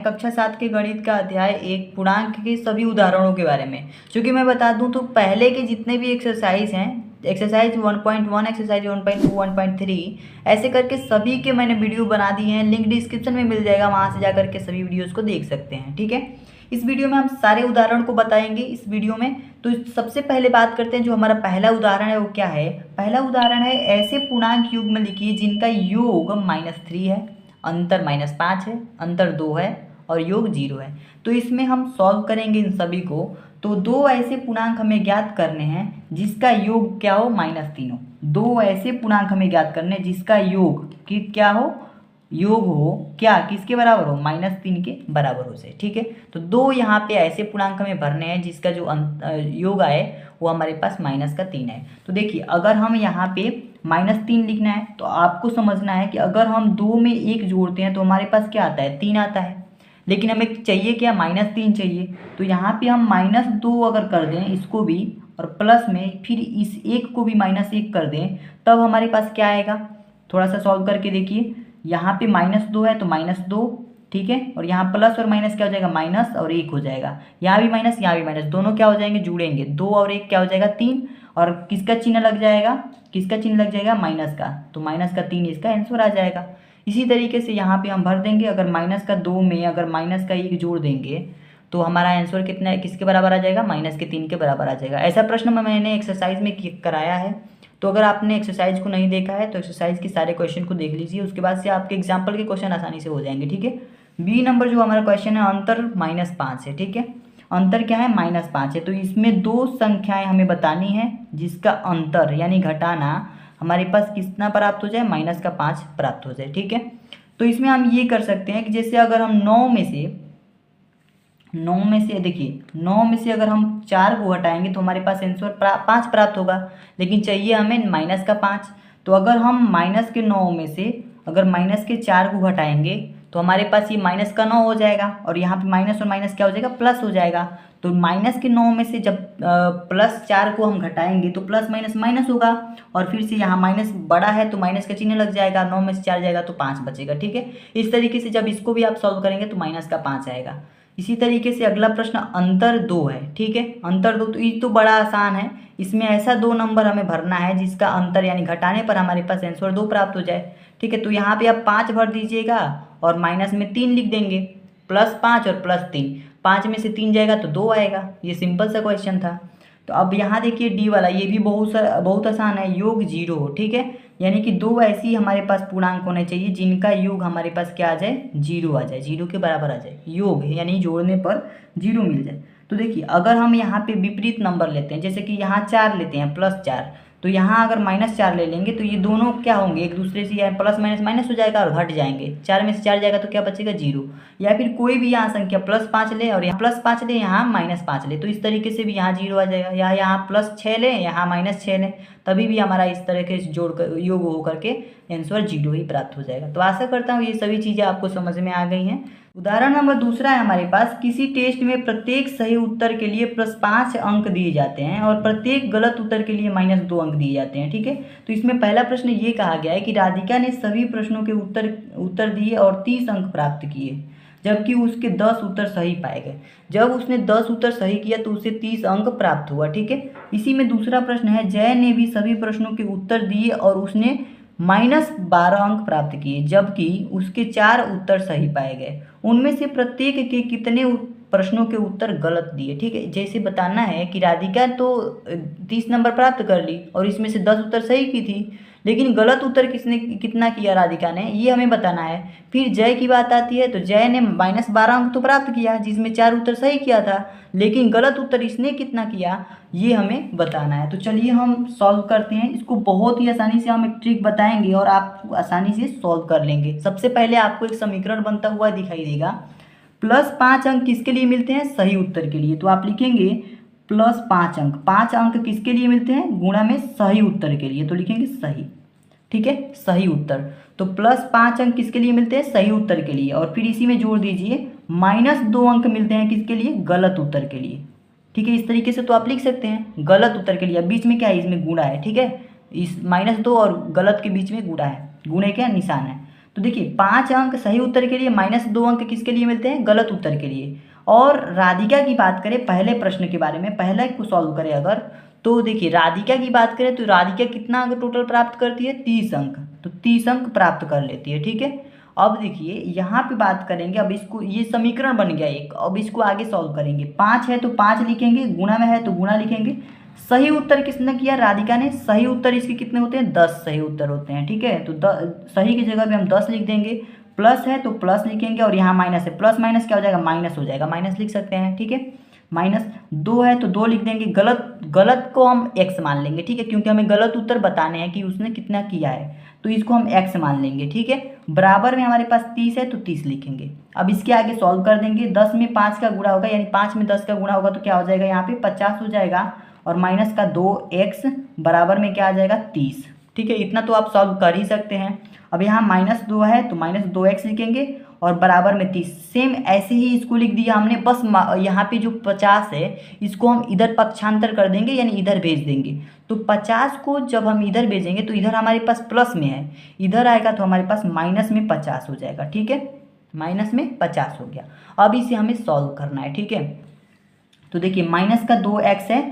कक्षा 7 के गणित का अध्याय 1 पूर्णांक के सभी उदाहरणों के बारे में। चूँकि मैं बता दूं तो पहले के जितने भी एक्सरसाइज हैं, एक्सरसाइज 1.1, एक्सरसाइज 1.2, 1.3, ऐसे करके सभी के मैंने वीडियो बना दिए हैं। लिंक डिस्क्रिप्शन में मिल जाएगा, वहाँ से जा करके सभी वीडियोज़ को देख सकते हैं। ठीक है, इस वीडियो में हम सारे उदाहरण को बताएंगे इस वीडियो में। तो सबसे पहले बात करते हैं, जो हमारा पहला उदाहरण है वो क्या है। पहला उदाहरण है, ऐसे पूर्णांक युग्म लिखिए जिनका योग -3 है, अंतर -5 है, अंतर 2 है और योग 0 है। तो इसमें हम सॉल्व करेंगे इन सभी को। तो दो ऐसे पूर्णांक हमें ज्ञात करने हैं जिसका योग क्या हो, -3 हो। दो ऐसे पूर्णांक हमें ज्ञात करने हैं जिसका योग कि क्या हो, योग हो क्या, किसके बराबर हो, -3 के बराबर हो जाए। ठीक है, तो दो यहाँ पे ऐसे पूर्णांक हमें भरने हैं जिसका जो योग आए वो हमारे पास -3 है। तो देखिए, अगर हम यहाँ पे -3 लिखना है तो आपको समझना है कि अगर हम 2 में 1 जोड़ते हैं तो हमारे पास क्या आता है, 3 आता है। लेकिन हमें चाहिए क्या, -3 चाहिए। तो यहाँ पे हम -2 अगर कर दें इसको भी, और प्लस में फिर इस एक को भी -1 कर दें, तब हमारे पास क्या आएगा। थोड़ा सा सॉल्व करके देखिए, यहाँ पे -2 है तो -2, ठीक है, और यहाँ प्लस और माइनस क्या हो जाएगा, माइनस और 1 हो जाएगा। यहाँ भी माइनस, यहाँ भी माइनस, दोनों क्या हो जाएंगे, जुड़ेंगे। 2 और 1 क्या हो जाएगा, 3, और किसका चिन्ह लग जाएगा, किसका चिन्ह लग जाएगा, माइनस का। तो -3 इसका आंसर आ जाएगा। इसी तरीके से यहाँ पे हम भर देंगे, अगर -2 में अगर -1 जोड़ देंगे तो हमारा आंसर कितना है, किसके बराबर आ जाएगा, -3 के बराबर आ जाएगा। ऐसा प्रश्न मैंने एक्सरसाइज में कराया है। तो अगर आपने एक्सरसाइज को नहीं देखा है तो एक्सरसाइज के सारे क्वेश्चन को देख लीजिए, उसके बाद से आपके एग्जाम्पल के क्वेश्चन आसानी से हो जाएंगे। ठीक है, बी नंबर जो हमारा क्वेश्चन है, अंतर -5 है। ठीक है, अंतर क्या है, -5 है। तो इसमें दो संख्याएं हमें बतानी है जिसका अंतर यानी घटाना हमारे पास कितना प्राप्त हो जाए, -5 प्राप्त हो जाए। ठीक है, तो इसमें हम ये कर सकते हैं कि जैसे अगर हम 9 में से देखिए, 9 में से अगर हम 4 को हटाएंगे तो हमारे पास आंसर 5 प्राप्त होगा। लेकिन चाहिए हमें -5। तो अगर हम -9 में से अगर -4 को हटाएंगे तो हमारे पास ये -9 हो जाएगा, और यहाँ पे माइनस और माइनस क्या हो जाएगा, प्लस हो जाएगा। तो -9 में से जब +4 को हम घटाएंगे तो प्लस माइनस माइनस होगा, और फिर से यहाँ माइनस बड़ा है तो माइनस का चिन्ह लग जाएगा। 9 में से 4 जाएगा तो 5 बचेगा। ठीक है, इस तरीके से जब इसको भी आप सॉल्व करेंगे तो -5 आएगा। इसी तरीके से अगला प्रश्न अंतर 2 है। ठीक है, अंतर 2, तो ये तो बड़ा आसान है। इसमें ऐसा 2 नंबर हमें भरना है जिसका अंतर यानी घटाने पर हमारे पास आंसर 2 प्राप्त हो जाए। ठीक है, तो यहाँ पे आप 5 भर दीजिएगा और माइनस में 3 लिख देंगे, +5 और +3, 5 में से 3 जाएगा तो 2 आएगा। ये सिंपल सा क्वेश्चन था। तो अब यहाँ देखिए डी वाला, ये भी बहुत आसान है, योग 0 हो। ठीक है, यानी कि दो ऐसी हमारे पास पूर्णांक होने चाहिए जिनका योग हमारे पास क्या आ जाए, 0 आ जाए, 0 के बराबर आ जाए। योग यानी जोड़ने पर 0 मिल जाए। तो देखिए, अगर हम यहाँ पे विपरीत नंबर लेते हैं, जैसे कि यहाँ 4 लेते हैं, +4, तो यहाँ अगर -4 ले लेंगे तो ये दोनों क्या होंगे, एक दूसरे से यहाँ प्लस माइनस माइनस हो जाएगा और घट जाएंगे। 4 में से 4 जाएगा तो क्या बचेगा, 0। या फिर कोई भी यहाँ संख्या +5 ले और यहाँ +5 ले, यहाँ -5 ले, तो इस तरीके से भी यहाँ 0 आ जाएगा। या यहाँ +6 ले, यहाँ -6 ले, तभी भी हमारा इस तरह के जोड़ कर योग हो करके आंसर 0 ही प्राप्त हो जाएगा। तो आशा करता हूँ ये सभी चीज़ें आपको समझ में आ गई हैं। उदाहरण नंबर दूसरा है हमारे पास, किसी टेस्ट में प्रत्येक सही उत्तर के लिए +5 अंक दिए जाते हैं और प्रत्येक गलत उत्तर के लिए -2 अंक दिए जाते हैं। ठीक है, तो इसमें पहला प्रश्न ये कहा गया है कि राधिका ने सभी प्रश्नों के उत्तर दिए और 30 अंक प्राप्त किए, जबकि उसके 10 उत्तर सही पाए गए। जब उसने 10 उत्तर सही किया तो उसे 30 अंक प्राप्त हुआ। ठीक है, इसी में दूसरा प्रश्न है, जय ने भी सभी प्रश्नों के उत्तर दिए और उसने -12 अंक प्राप्त किए, जबकि उसके 4 उत्तर सही पाए गए। उनमें से प्रत्येक के कितने प्रश्नों के उत्तर गलत दिए। ठीक है, जैसे बताना है कि राधिका तो 30 नंबर प्राप्त कर ली और इसमें से 10 उत्तर सही की थी, लेकिन गलत उत्तर किसने कितना किया, राधिका ने, ये हमें बताना है। फिर जय की बात आती है, तो जय ने -12 अंक तो प्राप्त किया जिसमें 4 उत्तर सही किया था, लेकिन गलत उत्तर इसने कितना किया, ये हमें बताना है। तो चलिए हम सॉल्व करते हैं इसको। बहुत ही आसानी से हम एक ट्रिक बताएंगे और आप आसानी से सॉल्व कर लेंगे। सबसे पहले आपको एक समीकरण बनता हुआ दिखाई देगा। +5 अंक किसके लिए मिलते हैं, सही उत्तर के लिए। तो आप लिखेंगे +5 अंक, 5 अंक किसके लिए मिलते हैं, गुणा में सही उत्तर के लिए, तो लिखेंगे सही। ठीक है, सही उत्तर। तो +5 अंक किसके लिए मिलते हैं, सही उत्तर के लिए, और फिर इसी में जोड़ दीजिए -2 अंक मिलते हैं किसके लिए, गलत उत्तर के लिए। ठीक है, इस तरीके से तो आप लिख सकते हैं गलत उत्तर के लिए। अब बीच में क्या है, इसमें गुणा है। ठीक है, इस -2 और गलत के बीच में गुणा है, गुणे का निशान है। तो देखिए 5 अंक सही उत्तर के लिए, -2 अंक किसके लिए मिलते हैं, गलत उत्तर के लिए। और राधिका की बात करें पहले प्रश्न के बारे में, पहले को सॉल्व करें अगर, तो देखिए राधिका की बात करें तो राधिका कितना अंक टोटल प्राप्त करती है, 30 अंक, तो 30 अंक प्राप्त कर लेती है। ठीक है, अब देखिए यहाँ पे बात करेंगे, अब इसको, ये समीकरण बन गया एक, अब इसको आगे सॉल्व करेंगे। 5 है तो 5 लिखेंगे, गुणा में है तो गुणा लिखेंगे। सही उत्तर किसने किया, राधिका ने। सही उत्तर इसके कितने होते हैं, 10 सही उत्तर होते हैं। ठीक है, तो सही की जगह पे हम 10 लिख देंगे, प्लस है तो प्लस लिखेंगे, और यहाँ माइनस है, प्लस माइनस क्या हो जाएगा, माइनस हो जाएगा, माइनस लिख सकते हैं। ठीक है, -2 है तो 2 लिख देंगे, गलत को हम x मान लेंगे। ठीक है, क्योंकि हमें गलत उत्तर बताने हैं कि उसने कितना किया है, तो इसको हम x मान लेंगे। ठीक है, बराबर में हमारे पास 30 है तो 30 लिखेंगे। अब इसके आगे सॉल्व कर देंगे, 10 में 5 का गुणा होगा, यानी 5 में 10 का गुणा होगा तो क्या हो जाएगा, यहाँ पे 50 हो जाएगा, और माइनस का 2x बराबर में क्या आ जाएगा, 30। ठीक है, इतना तो आप सॉल्व कर ही सकते हैं। अब यहाँ -2 है तो -2x लिखेंगे, और बराबर में 30। सेम ऐसे ही इसको लिख दिया हमने, बस यहाँ पे जो 50 है इसको हम इधर पक्षांतर कर देंगे, यानी इधर भेज देंगे। तो 50 को जब हम इधर भेजेंगे तो इधर हमारे पास प्लस में है, इधर आएगा तो हमारे पास माइनस में 50 हो जाएगा। ठीक है, माइनस में 50 हो गया। अब इसे हमें सॉल्व करना है। ठीक है, तो देखिए माइनस का 2x है,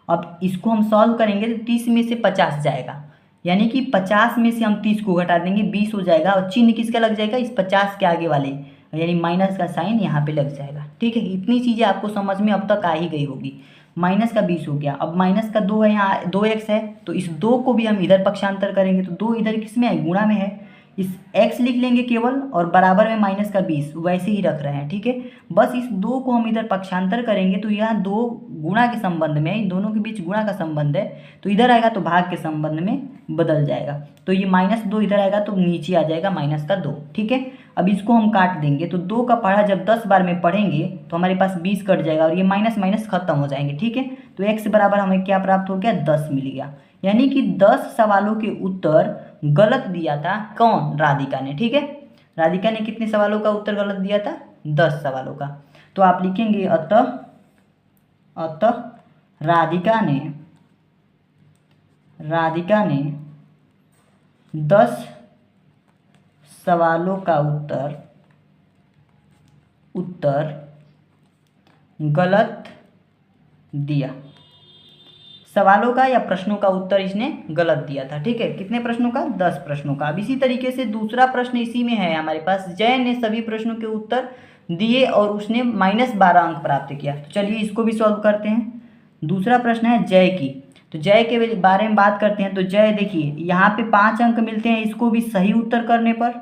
अब इसको हम सॉल्व करेंगे तो 30 में से 50 जाएगा, यानी कि 50 में से हम 30 को घटा देंगे, 20 हो जाएगा, और चिन्ह किसका लग जाएगा, इस 50 के आगे वाले, यानी माइनस का साइन यहाँ पे लग जाएगा। ठीक है, इतनी चीज़ें आपको समझ में अब तक आ ही गई होगी। माइनस का 20 हो गया। अब माइनस का 2 है, यहाँ 2x है, तो इस 2 को भी हम इधर पक्षांतर करेंगे, तो 2 इधर किस में है, गुणा में है, इस x लिख लेंगे केवल, और बराबर में माइनस का 20 वैसे ही रख रहे हैं। ठीक है, बस इस 2 को हम इधर पक्षांतर करेंगे तो यहाँ 2 गुणा के संबंध में, इन दोनों के बीच गुणा का संबंध है, तो इधर आएगा तो भाग के संबंध में बदल जाएगा, तो ये -2 इधर आएगा तो नीचे आ जाएगा -2। ठीक है, अब इसको हम काट देंगे, तो 2 का पढ़ा जब 10 बार में पढ़ेंगे तो हमारे पास 20 कट जाएगा, और ये माइनस माइनस खत्म हो जाएंगे। ठीक है, तो x बराबर हमें क्या प्राप्त हो गया, 10 मिल गया, यानी कि 10 सवालों के उत्तर गलत दिया था कौन, राधिका ने। ठीक है, राधिका ने कितने सवालों का उत्तर गलत दिया था, 10 सवालों का। तो आप लिखेंगे अतः राधिका ने 10 सवालों का उत्तर गलत दिया। सवालों का या प्रश्नों का उत्तर इसने गलत दिया था। ठीक है, कितने प्रश्नों का, 10 प्रश्नों का। अब इसी तरीके से दूसरा प्रश्न इसी में है हमारे पास, जय ने सभी प्रश्नों के उत्तर दिए और उसने -12 अंक प्राप्त किया। तो चलिए इसको भी सॉल्व करते हैं। दूसरा प्रश्न है जय की, तो जय के बारे में बात करते हैं। तो जय देखिए यहाँ पे 5 अंक मिलते हैं इसको भी सही उत्तर करने पर,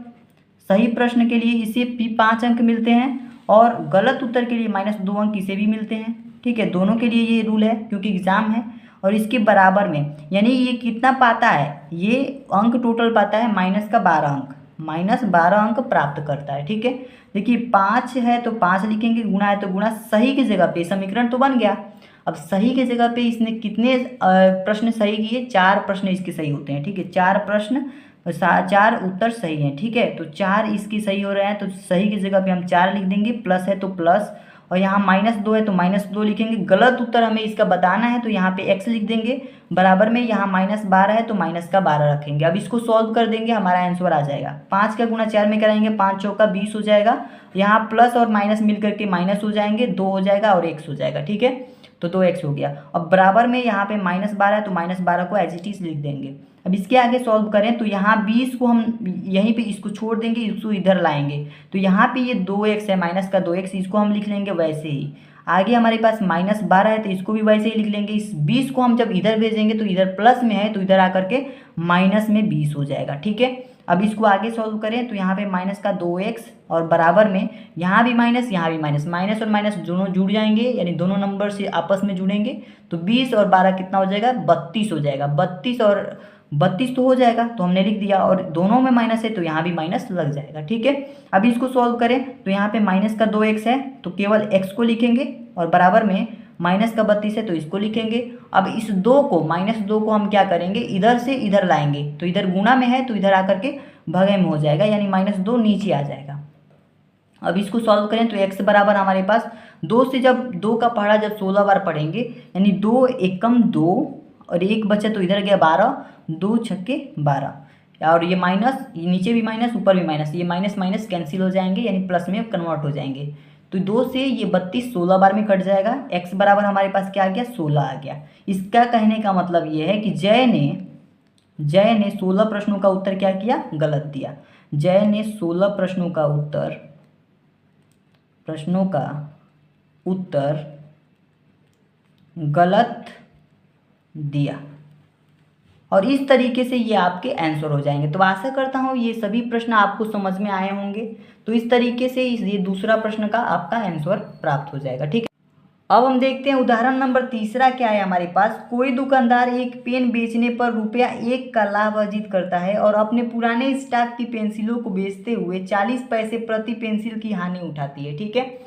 सही प्रश्न के लिए इसे भी 5 अंक मिलते हैं, और गलत उत्तर के लिए -2 अंक इसे भी मिलते हैं। ठीक है, दोनों के लिए ये रूल है क्योंकि एग्जाम है। और इसके बराबर में, यानी ये कितना पाता है, ये अंक टोटल पाता है -12 अंक, -12 अंक प्राप्त करता है। ठीक है, देखिए 5 है तो 5 लिखेंगे, गुणा है तो गुणा, सही की जगह पे समीकरण तो बन गया। अब सही की जगह पे इसने कितने प्रश्न सही किए, 4 प्रश्न इसके सही होते हैं। ठीक है, 4 प्रश्न, 4 उत्तर सही हैं। ठीक है, तो 4 इसके सही हो रहे हैं, तो सही की जगह पे हम 4 लिख देंगे, प्लस है तो प्लस, और यहाँ -2 है तो -2 लिखेंगे। गलत उत्तर हमें इसका बताना है तो यहाँ पे x लिख देंगे, बराबर में यहाँ -12 है तो -12 रखेंगे। अब इसको सॉल्व कर देंगे, हमारा आंसर आ जाएगा। 5 का गुणा 4 में कराएंगे, 5 चौका 20 हो जाएगा, यहाँ प्लस और माइनस मिल करके माइनस हो जाएंगे, 2 हो जाएगा और x हो जाएगा। ठीक है, तो 2x हो गया। अब बराबर में यहाँ पे -12 है तो -12 को एज इट इज लिख देंगे। अब इसके आगे सॉल्व करें तो यहाँ 20 को हम यहीं पे इसको छोड़ देंगे, इसको इधर लाएंगे, तो यहाँ पे ये 2x है, माइनस का 2x, इसको हम लिख लेंगे वैसे ही। आगे हमारे पास -12 है तो इसको भी वैसे ही लिख लेंगे। इस 20 को हम जब इधर भेजेंगे तो इधर प्लस में है तो इधर आकर के माइनस में 20 हो जाएगा। ठीक है, अब इसको आगे सॉल्व करें तो यहाँ पे -2x और बराबर में यहाँ भी माइनस, यहाँ भी माइनस, माइनस और माइनस दोनों जुड़ जाएंगे, यानी दोनों नंबर से आपस में जुड़ेंगे, तो 20 और 12 कितना हो जाएगा, 32 हो जाएगा। 32 और 32 तो हो जाएगा, तो हमने लिख दिया, और दोनों में माइनस है तो यहाँ भी माइनस लग जाएगा। ठीक है, अब इसको सॉल्व करें तो यहाँ पे -2x है तो केवल x को लिखेंगे, और बराबर में -32 है तो इसको लिखेंगे। अब इस 2 को हम क्या करेंगे, इधर से इधर लाएंगे, तो इधर गुणा में है तो इधर आकर के भगे में हो जाएगा, यानी -2 नीचे आ जाएगा। अब इसको सॉल्व करें तो x बराबर हमारे पास 2 से, जब 2 का पहाड़ा जब 16 बार पढ़ेंगे, यानी 2 एकम 2 और 1 बचा तो इधर गया 12, 2 छक्के 12, और ये माइनस, नीचे भी माइनस ऊपर भी माइनस, ये माइनस माइनस कैंसिल हो जाएंगे यानी प्लस में कन्वर्ट हो जाएंगे। तो 2 से ये 32 16 बार में कट जाएगा। x बराबर हमारे पास क्या आ गया, 16 आ गया। इसका कहने का मतलब ये है कि जय ने 16 प्रश्नों का उत्तर क्या किया, गलत दिया। जय ने 16 प्रश्नों का उत्तर गलत दिया। और इस तरीके से ये आपके आंसर हो जाएंगे। तो आशा करता हूँ ये सभी प्रश्न आपको समझ में आए होंगे। तो इस तरीके से ये दूसरा प्रश्न का आपका आंसर प्राप्त हो जाएगा। ठीक है, अब हम देखते हैं उदाहरण नंबर तीसरा क्या है हमारे पास। कोई दुकानदार एक पेन बेचने पर ₹1 का लाभ अर्जित करता है और अपने पुराने स्टॉक की पेंसिलों को बेचते हुए 40 पैसे प्रति पेंसिल की हानि उठाती है। ठीक है,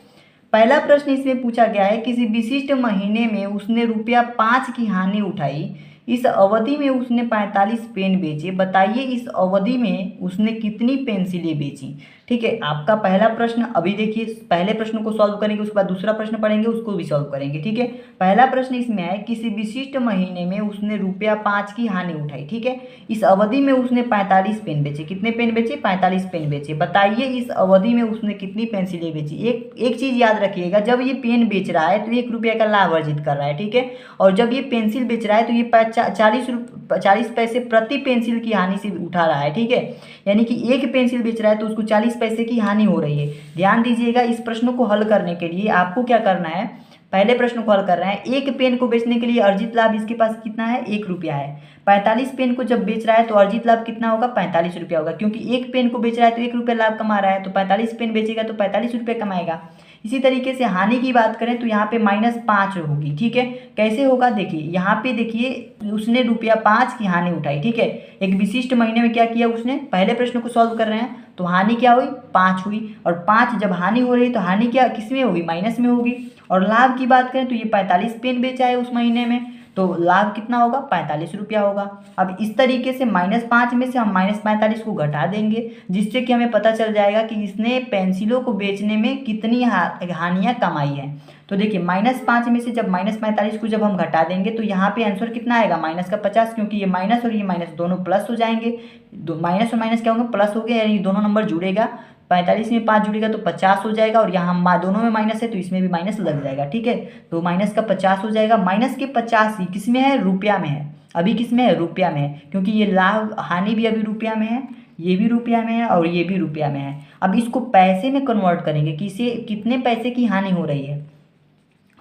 पहला प्रश्न इसमें पूछा गया है, किसी विशिष्ट महीने में उसने ₹5 की हानि उठाई। इस अवधि में उसने 45 पेन बेचे। बताइए इस अवधि में उसने कितनी पेंसिलें बेची। ठीक है, आपका पहला प्रश्न अभी देखिए, पहले प्रश्न को सॉल्व करेंगे, उसके बाद दूसरा प्रश्न पढ़ेंगे, उसको भी सॉल्व करेंगे। ठीक है, पहला प्रश्न इसमें है, किसी विशिष्ट महीने में उसने ₹5 की हानि उठाई। ठीक है, इस अवधि में उसने 45 पेन बेचे। कितने पेन बेचे, 45 पेन बेचे। बताइए इस अवधि में उसने कितनी पेंसिलें बेची। एक चीज़ याद रखिएगा, जब ये पेन बेच रहा है तो ₹1 का लाभ अर्जित कर रहा है। ठीक है, और जब ये पेंसिल बेच रहा है तो ये 40 पैसे प्रति पेंसिल की हानि से उठा रहा है। ठीक है, यानी कि एक पेंसिल बेच रहा है तो उसको 40 पैसे की हानि हो रही है। ध्यान दीजिएगा, इस प्रश्न को हल करने के लिए आपको क्या करना है, पहले प्रश्न को हल कर रहे हैं। एक पेन को बेचने के लिए अर्जित लाभ इसके पास कितना है, ₹1 है। 45 पेन को जब बेच रहा है तो अर्जित लाभ कितना होगा, ₹45 होगा, क्योंकि एक पेन को बेच रहा है तो ₹1 लाभ कमा रहा है, तो 45 पेन बेचेगा तो ₹45 कमाएगा। इसी तरीके से हानि की बात करें तो यहाँ पे -5 होगी। ठीक है, कैसे होगा, देखिए यहाँ पे देखिए उसने ₹5 की हानि उठाई। ठीक है, एक विशिष्ट महीने में क्या किया उसने, पहले प्रश्न को सॉल्व कर रहे हैं तो हानि क्या हुई, 5 हुई। और 5 जब हानि हो रही है तो हानि क्या किस में होगी, माइनस में होगी। और लाभ की बात करें तो ये 45 पेन बेचा है उस महीने में, तो लाभ कितना होगा, ₹45 होगा। अब इस तरीके से -5 में से हम -45 को घटा देंगे, जिससे कि हमें पता चल जाएगा कि इसने पेंसिलों को बेचने में कितनी हानियाँ कमाई हैं। तो देखिए -5 में से जब -45 को जब हम घटा देंगे तो यहाँ पे आंसर कितना आएगा, -50, क्योंकि ये माइनस और ये माइनस दोनों प्लस हो जाएंगे। माइनस और माइनस क्या होंगे, प्लस हो गया, यानी दोनों नंबर जुड़ेगा। 45 में 5 जुड़ेगा तो 50 हो जाएगा, और यहाँ दोनों में माइनस है तो इसमें भी माइनस लग जाएगा। ठीक है, तो माइनस का 50 हो जाएगा। माइनस के 50 ही किस में है, रुपया में है। अभी किस में है, रुपया में है, क्योंकि ये लाभ हानि भी अभी रुपया में है, ये भी रुपया में है और ये भी रुपया में है। अब इसको पैसे में कन्वर्ट करेंगे कि इसे कितने पैसे की हानि हो रही है।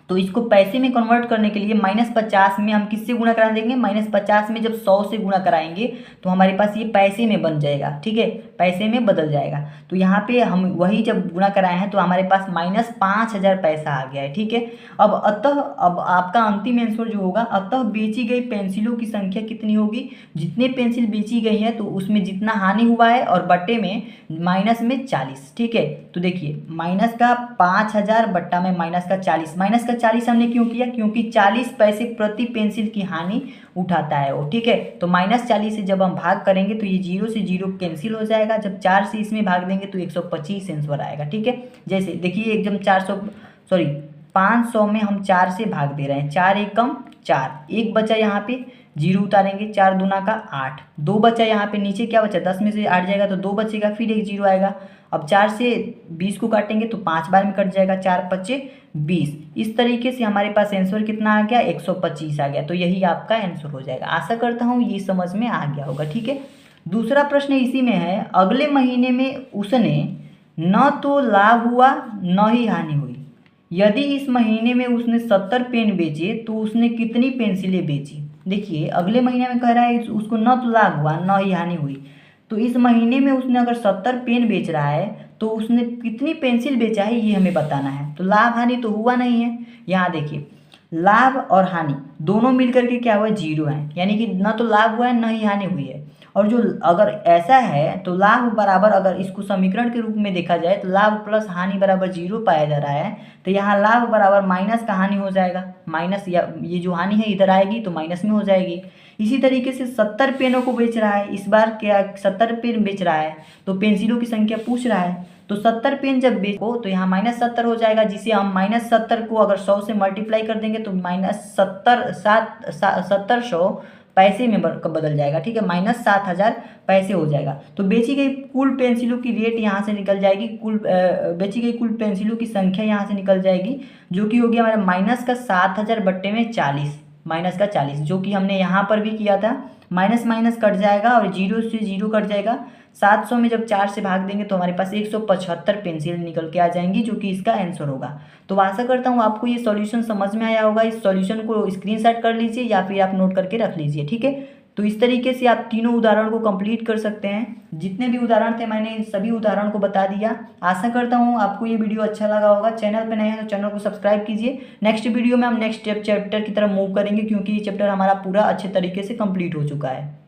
तो इसको पैसे में कन्वर्ट करने के लिए -50 में हम किससे गुणा करा देंगे, -50 में जब 100 से गुणा कराएंगे तो हमारे पास ये पैसे में बन जाएगा। ठीक है, पैसे में बदल जाएगा। तो यहाँ पे हम वही जब गुणा कराए हैं तो हमारे पास -5000 पैसा आ गया है। ठीक है, अब आपका अंतिम आंसर जो होगा, अतः बेची गई पेंसिलों की संख्या कितनी होगी, जितने पेंसिल बेची गई है तो उसमें जितना हानि हुआ है और बट्टे में माइनस में 40। ठीक है, तो देखिए माइनस का 5000 बट्टा में माइनस का 40, माइनस का 40 हमने क्यों किया, क्योंकि 40 पैसे प्रति पेंसिल की हानि उठाता है वो। ठीक है, तो -40 से जब हम भाग करेंगे तो ये 0 से 0 कैंसिल हो जाएगा। जब 4 से इसमें भाग देंगे तो 125 आंसर आएगा। ठीक है, जैसे देखिए एकदम 500 में हम 4 से भाग दे रहे हैं, 4 एकम 4, एक बचा यहाँ पे 0 उतारेंगे, 4 दूना का 8, 2 बचा यहाँ पे, नीचे क्या बचा, 10 में से 8 जाएगा तो 2 बचेगा, फिर एक 0 आएगा। अब 4 से 20 को काटेंगे तो 5 बार में कट जाएगा, 4 5 20। इस तरीके से हमारे पास आंसर कितना आ गया, 125 आ गया। तो यही आपका आंसर हो जाएगा। आशा करता हूँ ये समझ में आ गया होगा। ठीक है, दूसरा प्रश्न इसी में है, अगले महीने में उसने न तो लाभ हुआ न ही हानि हुई। यदि इस महीने में उसने 70 पेन बेचे तो उसने कितनी पेंसिलें बेची। देखिए अगले महीने में कह रहा है उसको न तो लाभ हुआ न ही हानि हुई, तो इस महीने में उसने अगर 70 पेन बेच रहा है तो उसने कितनी पेंसिल बेचा है ये हमें बताना है। तो लाभ हानि तो हुआ नहीं है। यहाँ देखिए लाभ और हानि दोनों मिलकर के क्या हुआ, 0 है, यानी कि न तो लाभ हुआ है न ही हानि हुई है। और जो अगर ऐसा है तो लाभ बराबर, अगर इसको समीकरण के रूप में देखा जाए तो लाभ प्लस हानि बराबर 0 पाया जा रहा है, तो यहाँ लाभ बराबर माइनस का हानि हो जाएगा। माइनस या ये जो हानि है इधर आएगी तो माइनस में हो जाएगी। इसी तरीके से 70 पेनों को बेच रहा है, इस बार क्या 70 पेन बेच रहा है तो पेंसिलों की संख्या पूछ रहा है, तो 70 पेन जब बेचो तो यहाँ -70 हो जाएगा, जिसे हम -70 को अगर 100 से मल्टीप्लाई कर देंगे तो -70 7 1700 पैसे में बदल जाएगा, ठीक है, -7,000 पैसे हो जाएगा। तो बेची गई कुल पेंसिलों की रेट यहाँ से निकल जाएगी, बेची गई कुल पेंसिलों की संख्या यहाँ से निकल जाएगी, जो कि हो गया हमारा -7,000 बट्टे में 40, -40, जो कि हमने यहाँ पर भी किया था। माइनस माइनस कट जाएगा और 0 से 0 कट जाएगा। 700 में जब 4 से भाग देंगे तो हमारे पास 175 पेंसिल निकल के आ जाएंगी, जो कि इसका आंसर होगा। तो आशा करता हूँ आपको ये सॉल्यूशन समझ में आया होगा। इस सॉल्यूशन को स्क्रीनशॉट कर लीजिए या फिर आप नोट करके रख लीजिए, ठीक है। तो इस तरीके से आप तीनों उदाहरण को कंप्लीट कर सकते हैं। जितने भी उदाहरण थे मैंने इन सभी उदाहरण को बता दिया। आशा करता हूँ आपको ये वीडियो अच्छा लगा होगा। चैनल पे नए हैं तो चैनल को सब्सक्राइब कीजिए। नेक्स्ट वीडियो में हम नेक्स्ट चैप्टर की तरफ मूव करेंगे, क्योंकि ये चैप्टर हमारा पूरा अच्छे तरीके से कंप्लीट हो चुका है।